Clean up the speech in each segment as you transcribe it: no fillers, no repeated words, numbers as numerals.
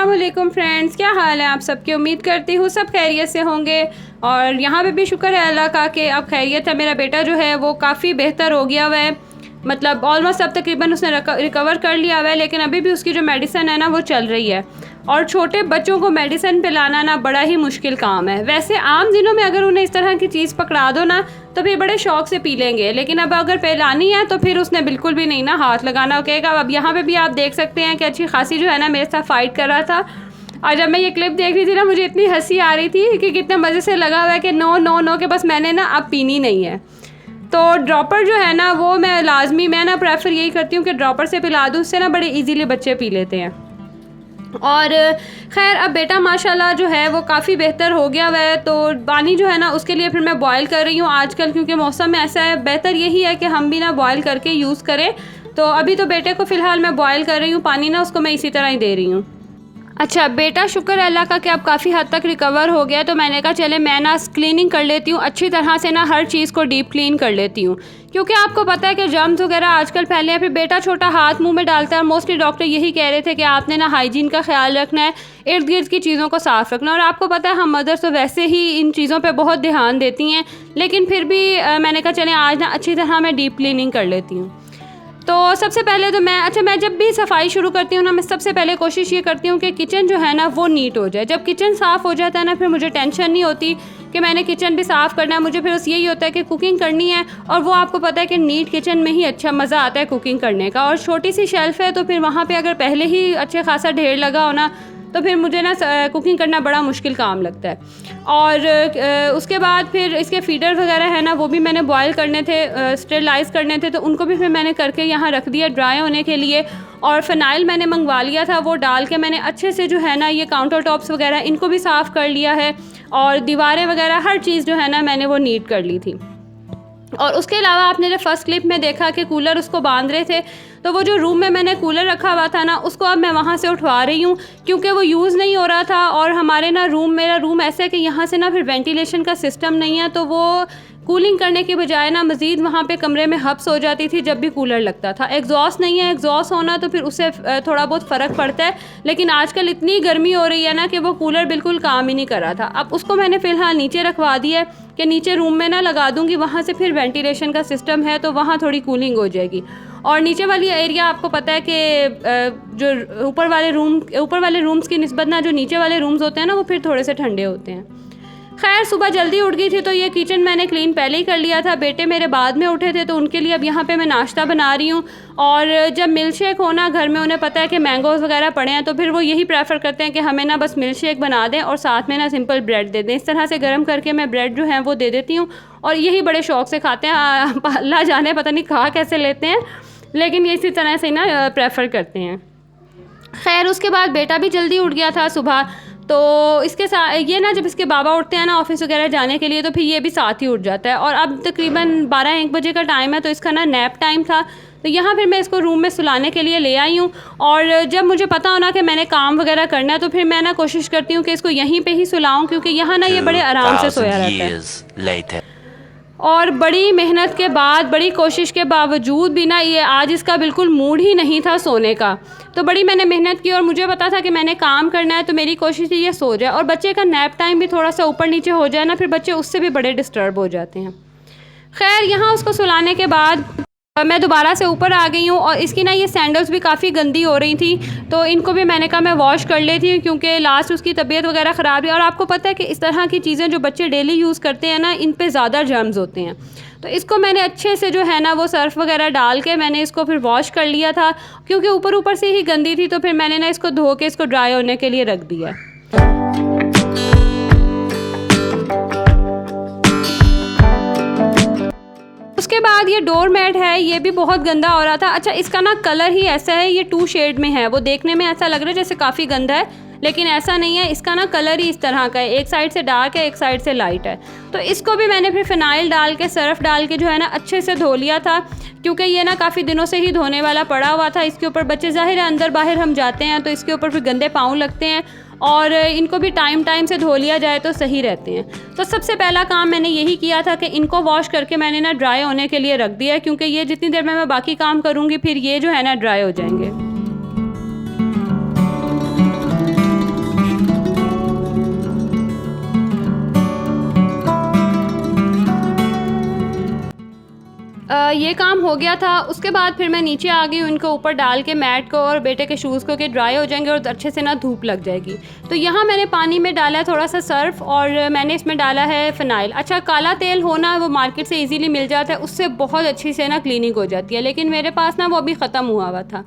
अस्सलाम वालेकुम फ्रेंड्स, क्या हाल है आप सबकी। उम्मीद करती हूँ सब खैरियत से होंगे और यहाँ पे भी शुक्र है अल्लाह का कि अब खैरियत है। मेरा बेटा जो है वो काफ़ी बेहतर हो गया हुआ है, मतलब ऑलमोस्ट अब तकरीबन उसने रिकवर कर लिया हुआ है, लेकिन अभी भी उसकी जो मेडिसिन है ना वो चल रही है। और छोटे बच्चों को मेडिसिन पिलाना ना बड़ा ही मुश्किल काम है। वैसे आम दिनों में अगर उन्हें इस तरह की चीज़ पकड़ा दो ना तो फिर बड़े शौक से पी लेंगे, लेकिन अब अगर पिलानी है तो फिर उसने बिल्कुल भी नहीं ना हाथ लगाना कहेगा। अब यहाँ पे भी आप देख सकते हैं कि अच्छी खासी जो है ना मेरे साथ फ़ाइट कर रहा था। और जब मैं ये क्लिप देख रही थी ना मुझे इतनी हंसी आ रही थी कि कितने मज़े से लगा हुआ है कि नो नो नो के बस मैंने ना अब पीनी नहीं है। तो ड्रॉपर जो है ना वो मैं ना प्रेफर यही करती हूँ कि ड्रॉपर से पिला दूँ, उससे ना बड़े इजीली बच्चे पी लेते हैं। और ख़ैर अब बेटा माशाल्लाह जो है वो काफ़ी बेहतर हो गया हुआ है। तो पानी जो है ना उसके लिए फिर मैं बॉयल कर रही हूँ आजकल, क्योंकि मौसम में ऐसा है, बेहतर यही है कि हम भी ना बॉयल करके यूज़ करें। तो अभी तो बेटे को फ़िलहाल मैं बॉयल कर रही हूँ पानी ना, उसको मैं इसी तरह ही दे रही हूँ। अच्छा बेटा शुक्र है अल्लाह का कि अब काफ़ी हद तक रिकवर हो गया। तो मैंने कहा चले मैं ना क्लीनिंग कर लेती हूँ अच्छी तरह से ना, हर चीज़ को डीप क्लीन कर लेती हूँ, क्योंकि आपको पता है कि जर्म्स वगैरह आजकल फैले हैं। फिर बेटा छोटा हाथ मुंह में डालता है। मोस्टली डॉक्टर यही कह रहे थे कि आपने ना हाइजीन का ख्याल रखना है, इर्द गिर्द की चीज़ों को साफ़ रखना। और आपको पता है हम मदर्स तो वैसे ही इन चीज़ों पर बहुत ध्यान देती हैं, लेकिन फिर भी मैंने कहा चलें आज ना अच्छी तरह मैं डीप क्लीनिंग कर लेती हूँ। तो सबसे पहले तो मैं जब भी सफाई शुरू करती हूँ ना, मैं सबसे पहले कोशिश ये करती हूँ कि किचन जो है ना वो नीट हो जाए। जब किचन साफ़ हो जाता है ना फिर मुझे टेंशन नहीं होती कि मैंने किचन भी साफ़ करना है। मुझे फिर बस यही होता है कि कुकिंग करनी है, और वो आपको पता है कि नीट किचन में ही अच्छा मज़ा आता है कुकिंग करने का। और छोटी सी शेल्फ़ है तो फिर वहाँ पर अगर पहले ही अच्छे खासा ढेर लगा हो ना तो फिर मुझे ना कुकिंग करना बड़ा मुश्किल काम लगता है। और उसके बाद फिर इसके फीडर वगैरह है ना वो भी मैंने बॉयल करने थे, स्टेरलाइज़ करने थे, तो उनको भी फिर मैंने करके यहाँ रख दिया ड्राई होने के लिए। और फ़िनाइल मैंने मंगवा लिया था, वो डाल के मैंने अच्छे से जो है ना ये काउंटर टॉप्स वगैरह इनको भी साफ़ कर लिया है, और दीवारें वगैरह हर चीज़ जो है ना मैंने वो नीट कर ली थी। और उसके अलावा आपने जब फर्स्ट क्लिप में देखा कि कूलर उसको बांध रहे थे, तो वो जो रूम में मैंने कूलर रखा हुआ था ना उसको अब मैं वहाँ से उठवा रही हूँ, क्योंकि वो यूज़ नहीं हो रहा था। और हमारे ना मेरा रूम ऐसा है कि यहाँ से ना फिर वेंटिलेशन का सिस्टम नहीं है, तो वो कूलिंग करने के बजाय ना मज़ीद वहाँ पे कमरे में हब्स हो जाती थी जब भी कूलर लगता था। एग्जॉस्ट नहीं है, एग्जॉस्ट होना तो फिर उससे थोड़ा बहुत फ़र्क पड़ता है, लेकिन आजकल इतनी गर्मी हो रही है ना कि वो कूलर बिल्कुल काम ही नहीं कर रहा था। अब उसको मैंने फ़िलहाल नीचे रखवा दिया है कि नीचे रूम में ना लगा दूँगी, वहाँ से फिर वेंटिलेशन का सिस्टम है तो वहाँ थोड़ी कूलिंग हो जाएगी। और नीचे वाली एरिया आपको पता है कि जो ऊपर वाले रूम्स की निस्बत ना जो नीचे वाले रूम्स होते हैं ना वो फिर थोड़े से ठंडे होते हैं। खैर सुबह जल्दी उठ गई थी तो ये किचन मैंने क्लीन पहले ही कर लिया था। बेटे मेरे बाद में उठे थे तो उनके लिए अब यहाँ पे मैं नाश्ता बना रही हूँ। और जब मिल्क शेक हो ना घर में, उन्हें पता है कि मैंगोज़ वगैरह पड़े हैं, तो फिर वो यही प्रेफर करते हैं कि हमें ना बस मिल्क शेक बना दें और साथ में ना सिंपल ब्रेड दे दें। इस तरह से गर्म करके मैं ब्रेड जो है वो दे देती हूँ, और यही बड़े शौक़ से खाते हैं। अल्लाह जाने पता नहीं खा कैसे लेते हैं, लेकिन ये इसी तरह से ना प्रेफर करते हैं। खैर उसके बाद बेटा भी जल्दी उठ गया था सुबह, तो इसके साथ ये ना जब इसके बाबा उठते हैं ना ऑफिस वगैरह जाने के लिए तो फिर ये भी साथ ही उठ जाता है। और अब तकरीबन 12-1 बजे का टाइम है, तो इसका ना नैप टाइम था। तो यहाँ फिर मैं इसको रूम में सुलाने के लिए ले आई हूँ। और जब मुझे पता हो ना कि मैंने काम वगैरह करना है तो फिर मैं ना कोशिश करती हूँ कि इसको यहीं पे ही सुलाऊँ, क्योंकि यहाँ ना ये बड़े आराम से सोया रहता है। और बड़ी मेहनत के बाद, बड़ी कोशिश के बावजूद भी ना ये आज इसका बिल्कुल मूड ही नहीं था सोने का। तो बड़ी मैंने मेहनत की और मुझे पता था कि मैंने काम करना है, तो मेरी कोशिश थी ये सो जाए। और बच्चे का नैप टाइम भी थोड़ा सा ऊपर नीचे हो जाए ना फिर बच्चे उससे भी बड़े डिस्टर्ब हो जाते हैं। खैर यहाँ उसको सुलाने के बाद मैं दोबारा से ऊपर आ गई हूँ, और इसकी ना ये सैंडल्स भी काफ़ी गंदी हो रही थी, तो इनको भी मैंने कहा मैं वॉश कर लेती हूँ, क्योंकि लास्ट उसकी तबीयत वगैरह ख़राब है। और आपको पता है कि इस तरह की चीज़ें जो बच्चे डेली यूज़ करते हैं ना इन पे ज़्यादा जर्म्स होते हैं। तो इसको मैंने अच्छे से जो है ना वो सर्फ़ वगैरह डाल के मैंने इसको फिर वॉश कर लिया था, क्योंकि ऊपर से ही गंदी थी। तो फिर मैंने ना इसको धो के इसको ड्राई होने के लिए रख दिया। उसके बाद ये डोर मैट है, ये भी बहुत गंदा हो रहा था। अच्छा इसका ना कलर ही ऐसा है, ये 2 शेड में है। वो देखने में ऐसा लग रहा है जैसे काफ़ी गंदा है, लेकिन ऐसा नहीं है। इसका ना कलर ही इस तरह का है, एक साइड से डार्क है एक साइड से लाइट है। तो इसको भी मैंने फिर फ़िनाइल डाल के सर्फ़ डाल के जो है ना अच्छे से धो लिया था, क्योंकि ये ना काफ़ी दिनों से ही धोने वाला पड़ा हुआ था। इसके ऊपर बच्चे ज़ाहिर है अंदर बाहर हम जाते हैं तो इसके ऊपर फिर गंदे पाँव लगते हैं, और इनको भी टाइम से धो लिया जाए तो सही रहते हैं। तो सबसे पहला काम मैंने यही किया था कि इनको वॉश करके मैंने ना ड्राई होने के लिए रख दिया, क्योंकि ये जितनी देर में मैं बाकी काम करूँगी फिर ये जो है ना ड्राई हो जाएंगे। ये काम हो गया था। उसके बाद फिर मैं नीचे आ गई, उनको ऊपर डाल के मैट को और बेटे के शूज़ को, कि ड्राई हो जाएंगे और अच्छे से ना धूप लग जाएगी। तो यहाँ मैंने पानी में डाला है थोड़ा सा सर्फ और मैंने इसमें डाला है फ़िनाइल। अच्छा, काला तेल होना वो मार्केट से इजीली मिल जाता है, उससे बहुत अच्छी से ना क्लीनिंग हो जाती है, लेकिन मेरे पास ना वो अभी ख़त्म हुआ था।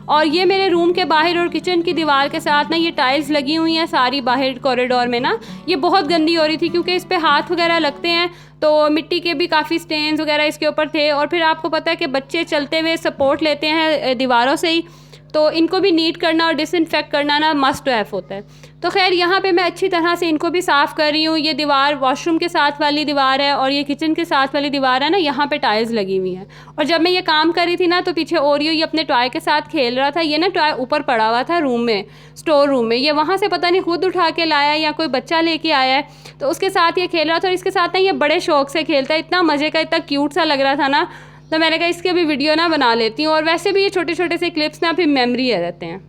और ये मेरे रूम के बाहर और किचन की दीवार के साथ ना ये टाइल्स लगी हुई हैं सारी बाहर कॉरिडोर में ना, ये बहुत गंदी हो रही थी क्योंकि इस पे हाथ वगैरह लगते हैं, तो मिट्टी के भी काफ़ी स्टेन्स वगैरह इसके ऊपर थे। और फिर आपको पता है कि बच्चे चलते हुए सपोर्ट लेते हैं दीवारों से ही, तो इनको भी नीट करना और डिसइंफेक्ट करना ना मस्ट हैव होता है। तो खैर यहाँ पे मैं अच्छी तरह से इनको भी साफ़ कर रही हूँ। ये दीवार वॉशरूम के साथ वाली दीवार है और ये किचन के साथ वाली दीवार है ना, यहाँ पे टाइल्स लगी हुई हैं। और जब मैं ये काम कर रही थी ना, तो पीछे ओरियो ये अपने टॉय के साथ खेल रहा था। ये ना टॉय ऊपर पड़ा हुआ था रूम में, स्टोर रूम में, ये वहाँ से पता नहीं खुद उठा के लाया या कोई बच्चा लेके आया है, तो उसके साथ ये खेल रहा था। और इसके साथ ना ये बड़े शौक से खेलता है, इतना मज़े का, इतना क्यूट सा लग रहा था ना, तो मैंने कहा इसके भी वीडियो ना बना लेती हूँ। और वैसे भी ये छोटे छोटे से क्लिप्स ना फिर मेमोरी रहते हैं।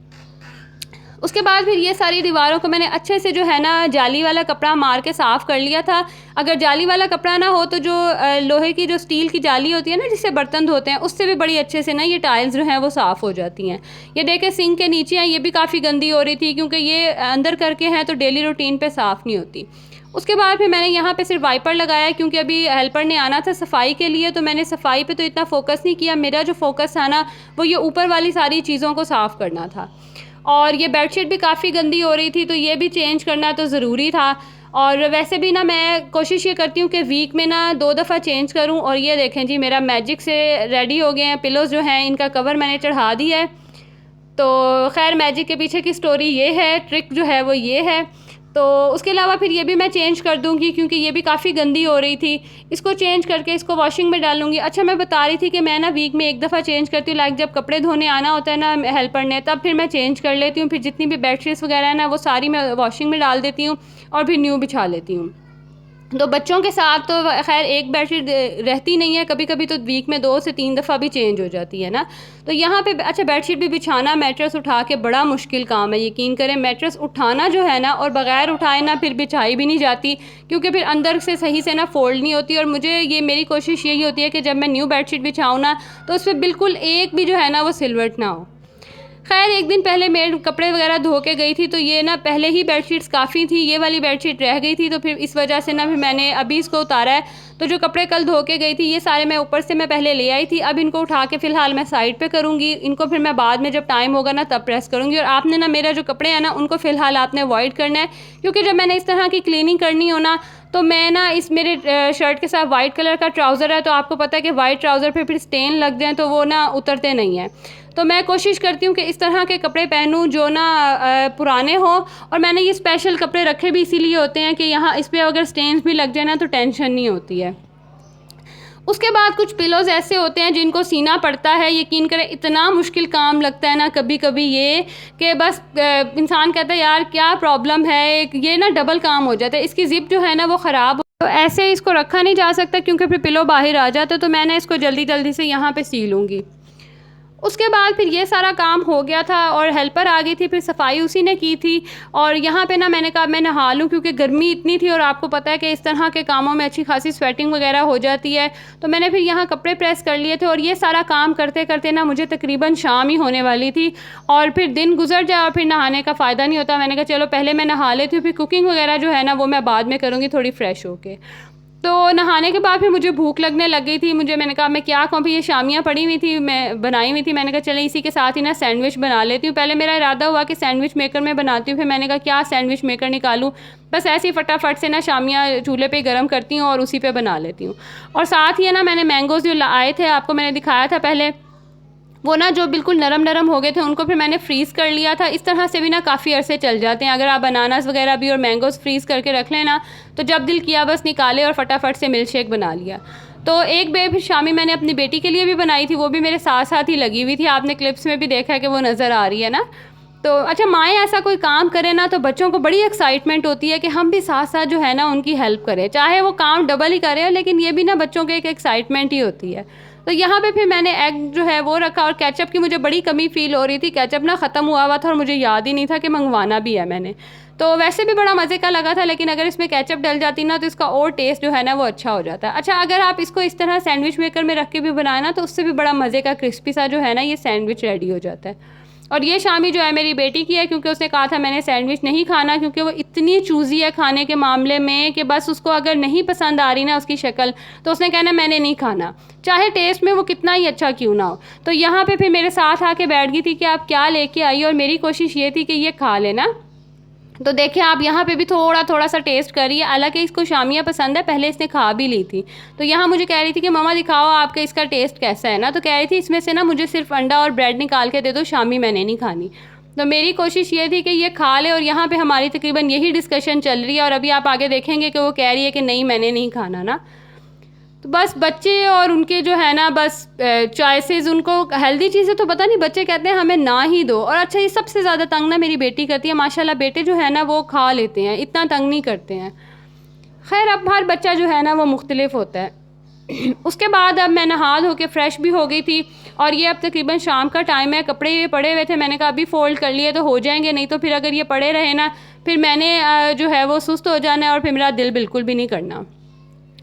उसके बाद फिर ये सारी दीवारों को मैंने अच्छे से जो है ना जाली वाला कपड़ा मार के साफ़ कर लिया था। अगर जाली वाला कपड़ा ना हो तो जो लोहे की जो स्टील की जाली होती है ना, जिससे बर्तन धोते हैं, उससे भी बड़ी अच्छे से ना ये टाइल्स जो हैं वो साफ़ हो जाती हैं। ये देखें सिंक के नीचे हैं, ये भी काफ़ी गंदी हो रही थी क्योंकि ये अंदर करके हैं तो डेली रूटीन पे साफ़ नहीं होती। उसके बाद फिर मैंने यहाँ पे सिर्फ वाइपर लगाया क्योंकि अभी हेल्पर ने आना था सफाई के लिए, तो मैंने सफाई पे तो इतना फोकस नहीं किया। मेरा जो फोकस था ना वो ये ऊपर वाली सारी चीज़ों को साफ़ करना था। और ये बेडशीट भी काफ़ी गंदी हो रही थी, तो ये भी चेंज करना तो ज़रूरी था। और वैसे भी ना मैं कोशिश ये करती हूँ कि वीक में ना 2 दफ़ा चेंज करूँ। और ये देखें जी, मेरा मैजिक से रेडी हो गए हैं पिलोज़ जो हैं, इनका कवर मैंने चढ़ा दिया है। तो खैर मैजिक के पीछे की स्टोरी ये है, ट्रिक जो है वो ये है। तो उसके अलावा फिर ये भी मैं चेंज कर दूँगी क्योंकि ये भी काफ़ी गंदी हो रही थी। इसको चेंज करके इसको वॉशिंग में डालूँगी। अच्छा, मैं बता रही थी कि मैं ना वीक में 1 दफ़ा चेंज करती हूँ, लाइक जब कपड़े धोने आना होता है ना हेल्पर ने, तब फिर मैं चेंज कर लेती हूँ। फिर जितनी भी बेडशीट्स वगैरह है ना वो सारी मैं वॉशिंग में डाल देती हूँ और फिर न्यू बिछा लेती हूँ। तो बच्चों के साथ तो खैर एक बेडशीट रहती नहीं है, कभी कभी तो वीक में 2 से 3 दफ़ा भी चेंज हो जाती है ना। तो यहाँ पे अच्छा, बेडशीट भी बिछाना मैट्रेस उठा के बड़ा मुश्किल काम है, यकीन करें। मैट्रेस उठाना जो है ना, और बग़ैर उठाए ना फिर बिछाई भी नहीं जाती क्योंकि फिर अंदर से सही से ना फोल्ड नहीं होती। और मुझे ये मेरी कोशिश यही होती है कि जब मैं न्यू बेडशीट बिछाऊँ ना, तो उस पर बिल्कुल एक भी जो है ना वो सिलवट ना हो। खैर एक दिन पहले मेड कपड़े वगैरह धो के गई थी, तो ये ना पहले ही बेडशीट्स काफ़ी थी, ये वाली बेडशीट रह गई थी, तो फिर इस वजह से ना फिर मैंने अभी इसको उतारा है। तो जो कपड़े कल धो के गई थी ये सारे मैं ऊपर से मैं पहले ले आई थी, अब इनको उठा के फ़िलहाल मैं साइड पे करूँगी। इनको फिर मैं बाद में जब टाइम होगा ना तब प्रेस करूँगी। और आपने ना मेरा जो कपड़े हैं ना उनको फ़िलहाल आपने अवॉइड करना है, क्योंकि जब मैंने इस तरह की क्लीनिंग करनी हो ना, तो मैं ना इस मेरे शर्ट के साथ वाइट कलर का ट्राउज़र है, तो आपको पता है कि वाइट ट्राउज़र पे फिर स्टेन लग जाए तो वो ना उतरते नहीं हैं। तो मैं कोशिश करती हूँ कि इस तरह के कपड़े पहनूँ जो ना पुराने हो। और मैंने ये स्पेशल कपड़े रखे भी इसीलिए होते हैं कि यहाँ इस पर अगर स्टेन्स भी लग जाए ना तो टेंशन नहीं होती है। उसके बाद कुछ पिलोज़ ऐसे होते हैं जिनको सीना पड़ता है, यकीन करें इतना मुश्किल काम लगता है ना कभी कभी ये, कि बस इंसान कहता है यार क्या प्रॉब्लम है, ये ना डबल काम हो जाता है। इसकी ज़िप जो है ना वो ख़राब, तो ऐसे इसको रखा नहीं जा सकता क्योंकि फिर पिलो बाहर आ जाता है। तो मैंने इसको जल्दी जल्दी से यहाँ पे सी लूँगी। उसके बाद फिर ये सारा काम हो गया था और हेल्पर आ गई थी, फिर सफाई उसी ने की थी। और यहाँ पे ना मैंने कहा मैं नहा लूँ क्योंकि गर्मी इतनी थी और आपको पता है कि इस तरह के कामों में अच्छी खासी स्वेटिंग वगैरह हो जाती है। तो मैंने फिर यहाँ कपड़े प्रेस कर लिए थे और ये सारा काम करते करते ना मुझे तकरीबन शाम ही होने वाली थी और फिर दिन गुजर जाए और फिर नहाने का फ़ायदा नहीं होता। मैंने कहा चलो पहले मैं नहा लेती हूँ, फिर कुकिंग वगैरह जो है ना वो मैं बाद में करूँगी थोड़ी फ्रेश होके। तो नहाने के बाद फिर मुझे भूख लगने लग गई थी। मैंने कहा मैं क्या कहूँ, ये शामियाँ पड़ी हुई थी, मैं बनाई हुई थी। मैंने कहा चले इसी के साथ ही ना सैंडविच बना लेती हूँ। पहले मेरा इरादा हुआ कि सैंडविच मेकर में बनाती हूँ, फिर मैंने कहा क्या सैंडविच मेकर निकालूँ, बस ऐसे ही फटाफट से ना शामियाँ चूल्हे पे गर्म करती हूँ और उसी पे बना लेती हूँ। और साथ ही ना मैंने मैंगोज़ जो आए थे आपको मैंने दिखाया था पहले, वो ना जो बिल्कुल नरम नरम हो गए थे उनको फिर मैंने फ्रीज़ कर लिया था। इस तरह से भी ना काफ़ी अरसे चल जाते हैं। अगर आप बनानास वगैरह भी और मैंगोज़ फ्रीज़ करके रख लेना तो जब दिल किया बस निकाले और फटाफट से मिल्क शेक बना लिया। तो एक फिर शामी मैंने अपनी बेटी के लिए भी बनाई थी, वो भी मेरे साथ साथ ही लगी हुई थी, आपने क्लिप्स में भी देखा है कि वो नज़र आ रही है ना। तो अच्छा, माएँ ऐसा कोई काम करें ना तो बच्चों को बड़ी एक्साइटमेंट होती है कि हम भी साथ-साथ जो है ना उनकी हेल्प करें। चाहे वो काम डबल ही करें, लेकिन ये भी ना बच्चों के एक एक्साइटमेंट ही होती है। तो यहाँ पे फिर मैंने एग जो है वो रखा और केचअप की मुझे बड़ी कमी फ़ील हो रही थी। केचअप ना ख़त्म हुआ हुआ था और मुझे याद ही नहीं था कि मँगवाना भी है मैंने। तो वैसे भी बड़ा मज़े का लगा था, लेकिन अगर इसमें केचअप डल जाती ना तो इसका और टेस्ट जो है ना वो अच्छा हो जाता है। अच्छा, अगर आप इसको इस तरह सैंडविच मेकर में रख के भी बनाएँ ना तो उससे भी बड़ा मज़े का क्रिस्पी सा जो है ना ये सैंडविच रेडी हो जाता है। और ये शामी जो है मेरी बेटी की है, क्योंकि उसने कहा था मैंने सैंडविच नहीं खाना, क्योंकि वो इतनी चूज़ी है खाने के मामले में कि बस उसको अगर नहीं पसंद आ रही ना उसकी शक्ल, तो उसने कहना मैंने नहीं खाना, चाहे टेस्ट में वो कितना ही अच्छा क्यों ना हो। तो यहाँ पे फिर मेरे साथ आके बैठ गई थी कि आप क्या लेके आई, और मेरी कोशिश ये थी कि ये खा लेना। तो देखिए आप यहाँ पे भी थोड़ा थोड़ा सा टेस्ट करिए। हालांकि इसको शामिया पसंद है, पहले इसने खा भी ली थी। तो यहाँ मुझे कह रही थी कि मम्मा दिखाओ आपके इसका टेस्ट कैसा है ना। तो कह रही थी इसमें से ना मुझे सिर्फ अंडा और ब्रेड निकाल के दे दो, शामी मैंने नहीं खानी। तो मेरी कोशिश ये थी कि ये खा ले, और यहाँ पे हमारी तकरीबन यही डिस्कशन चल रही है। और अभी आप आगे देखेंगे कि वो कह रही है कि नहीं मैंने नहीं खाना ना। तो बस बच्चे और उनके जो है ना बस चॉइसेस, उनको हेल्दी चीज़ें तो पता नहीं, बच्चे कहते हैं हमें ना ही दो। और अच्छा, ये सबसे ज़्यादा तंग ना मेरी बेटी करती है। माशाल्लाह बेटे जो है ना वो खा लेते हैं, इतना तंग नहीं करते हैं। खैर, अब हर बच्चा जो है ना वो मुख्तलिफ होता है। उसके बाद अब मैं नहा धो के फ़्रेश भी हो गई थी, और ये अब तकरीबन शाम का टाइम है। कपड़े ये पड़े हुए थे, मैंने कहा अभी फ़ोल्ड कर लिए तो हो जाएंगे, नहीं तो फिर अगर ये पड़े रहे ना फिर मैंने जो है वो सुस्त हो जाना है, और फिर मेरा दिल बिल्कुल भी नहीं करना।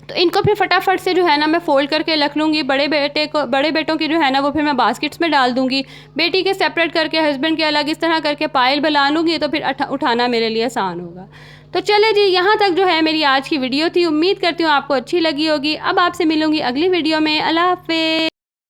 तो इनको फिर फटाफट से जो है ना मैं फ़ोल्ड करके रख लूँगी। बड़े बेटों की जो है ना वो फिर मैं बास्केट्स में डाल दूँगी। बेटी के सेपरेट करके, हस्बैंड के अलग, इस तरह करके पायल बना लूँगी, तो फिर उठाना मेरे लिए आसान होगा। तो चले जी, यहाँ तक जो है मेरी आज की वीडियो थी। उम्मीद करती हूँ आपको अच्छी लगी होगी। अब आपसे मिलूँगी अगली वीडियो में। अल्लाह हाफ़िज़।